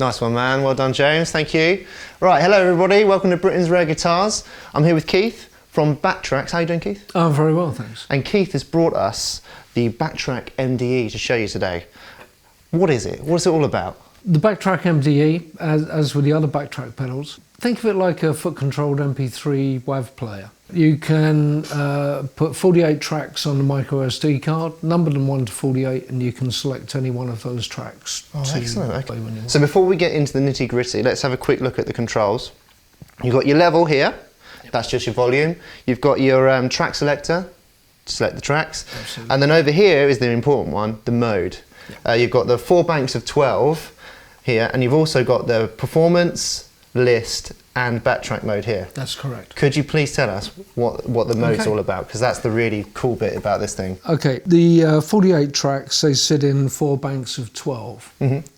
Nice one, man. Well done, James. Thank you. Right, hello everybody. Welcome to Britain's Rare Guitars. I'm here with Keith from BakTrak. How are you doing, Keith? Oh, very well, thanks. And Keith has brought us the BakTrak MDE to show you today. What is it? What's it all about? The BakTrak MDE, as with the other BakTrak pedals, think of it like a foot-controlled Mp3 WAV player. You can put 48 tracks on the micro SD card, number them 1 to 48, and you can select any one of those tracks. Oh, excellent. Okay. So before we get into the nitty-gritty, let's have a quick look at the controls. You've got your level here. That's just your volume. You've got your track selector to select the tracks. Absolutely. And then over here is the important one, the mode. You've got the 4 banks of 12 here, and you've also got the performance, list, and BakTrak mode here. That's correct. Could you please tell us what the mode's all about? Because that's the really cool bit about this thing. Okay, the 48 tracks, they sit in 4 banks of 12.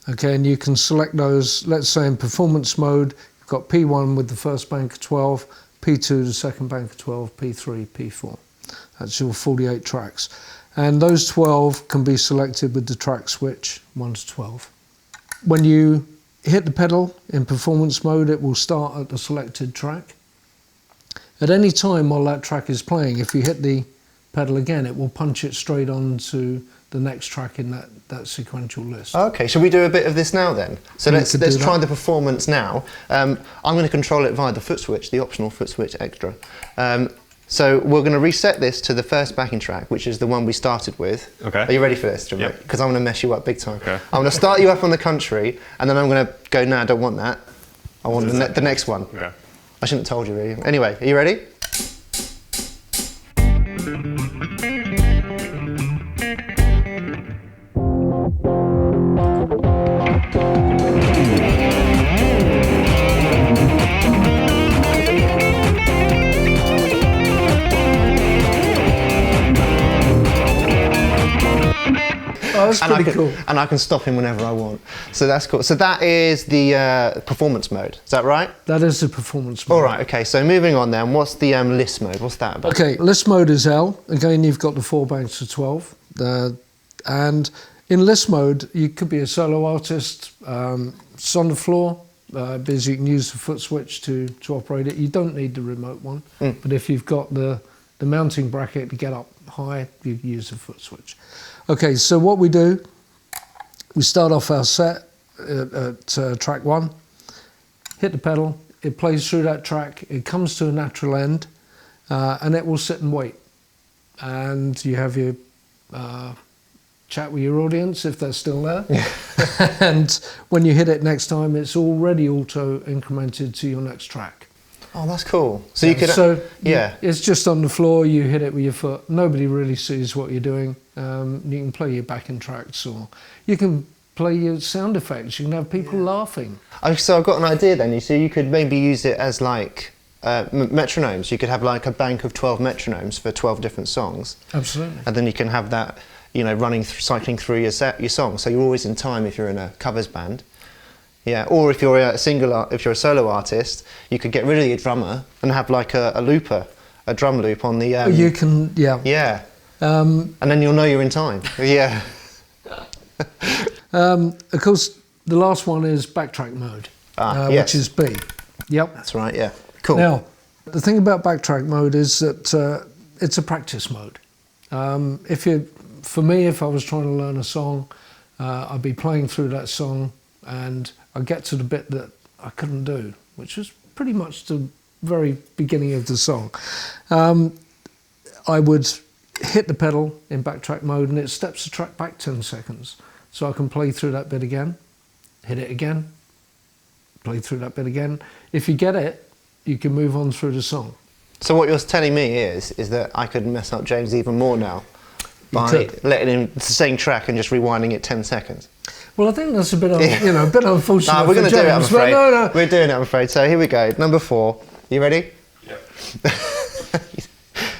Okay, and you can select those, let's say in performance mode, you've got P1 with the first bank of 12, P2 the second bank of 12, P3, P4. That's your 48 tracks. And those 12 can be selected with the track switch 1 to 12. When you hit the pedal in performance mode, it will start at the selected track. At any time while that track is playing, if you hit the pedal again, it will punch it straight on to the next track in that sequential list. Okay, shall we do a bit of this now then? So let's try the performance now. I'm going to control it via the foot switch, the optional foot switch extra. So we're going to reset this to the first backing track, which is the one we started with. Okay. Are you ready for this, Jim? Yep. Because I'm going to mess you up big time. Okay. I'm going to start you up on the country, and then I'm going to go, no, I don't want that. I want the next one. Okay. I shouldn't have told you, really. Anyway, are you ready? Oh, that's pretty cool. And I can stop him whenever I want. So that's cool. So that is the performance mode. Is that right? That is the performance mode. All right, okay. So moving on then, what's the list mode? What's that about? Okay, list mode is L. Again, you've got the 4 banks of 12. And in list mode, you could be a solo artist. It's on the floor, because you can use the foot switch to operate it. You don't need the remote one. But if you've got the mounting bracket to get up high, you use the foot switch. Okay, so what we do, we start off our set at track 1, hit the pedal, it plays through that track, it comes to a natural end, and it will sit and wait. And you have your chat with your audience if they're still there. And when you hit it next time, it's already auto-incremented to your next track. Oh, that's cool. So you could, it's just on the floor, you hit it with your foot, nobody really sees what you're doing. You can play your backing tracks, or you can play your sound effects, you can have people laughing. Oh, so I've got an idea then, so you could maybe use it as like metronomes. You could have like a bank of 12 metronomes for 12 different songs. Absolutely. And then you can have that, you know, cycling through your song, so you're always in time if you're in a covers band. Yeah, or if you're a solo artist, you could get rid of your drummer and have like a looper, a drum loop on the. You can, yeah. Yeah. And then you'll know you're in time. Yeah. Of course, the last one is BakTrak mode, which is B. Yep. That's right. Yeah. Cool. Now, the thing about BakTrak mode is that it's a practice mode. For me, if I was trying to learn a song, I'd be playing through that song, and I get to the bit that I couldn't do, which was pretty much the very beginning of the song. I would hit the pedal in BakTrak mode, and it steps the track back 10 seconds. So I can play through that bit again, hit it again, play through that bit again. If you get it, you can move on through the song. So what you're telling me is that I could mess up James even more now by letting him the same track and just rewinding it 10 seconds. Well, I think that's a bit, a bit unfortunate. No, we're going to do it, I'm afraid. No. We're doing it, I'm afraid. So here we go. Number 4. You ready? Yep.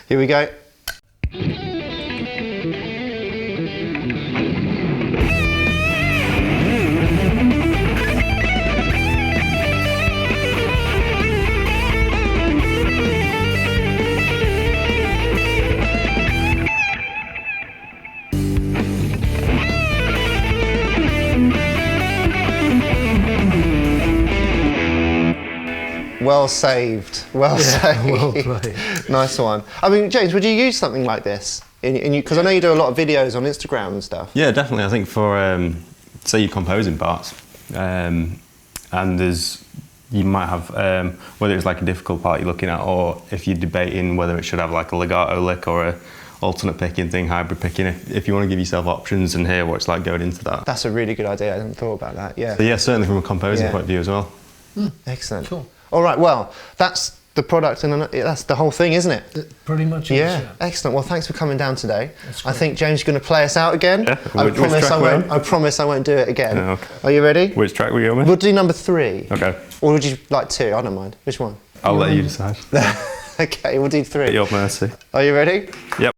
Here we go. Well saved. Well saved. Well played. Nice one. I mean, James, would you use something like this? Because I know you do a lot of videos on Instagram and stuff. Yeah, definitely. I think for, say you're composing parts, and you might have, whether it's like a difficult part you're looking at, or if you're debating whether it should have like a legato lick or a alternate picking thing, hybrid picking, if you want to give yourself options and hear what it's like going into that. That's a really good idea. I hadn't thought about that. Yeah. So yeah, certainly from a composing point of view as well. Excellent. Cool. All right. Well, that's the product, and that's the whole thing, isn't it? Pretty much is, Yeah. Excellent. Well, thanks for coming down today. That's I great. think James is going to play us out again. Yeah. I Which promise track I we're won't. on? I promise I won't do it again. Oh, okay. Are you ready? Which track we going with? We'll do number 3. Okay. Or would you like 2? I don't mind. Which one? I'll let you decide. Okay, we'll do 3. At your mercy. Are you ready? Yep.